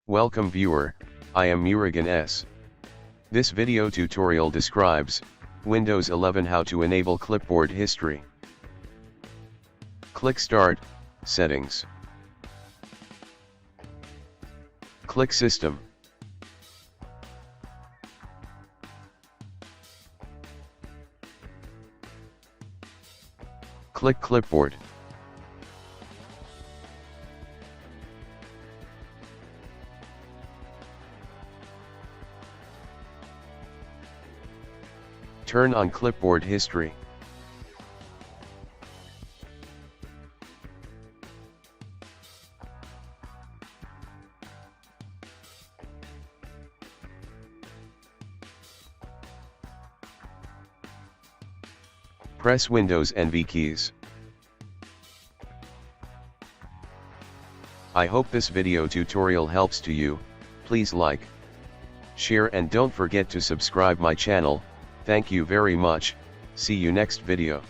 Welcome viewer, I am Murugan S. This video tutorial describes Windows 11 how to enable clipboard history. Click Start, Settings. Click System. Click Clipboard. Turn on clipboard history. Press Windows and V keys. I hope this video tutorial helps to you. Please like, share and don't forget to subscribe my channel. Thank you very much. See you next video.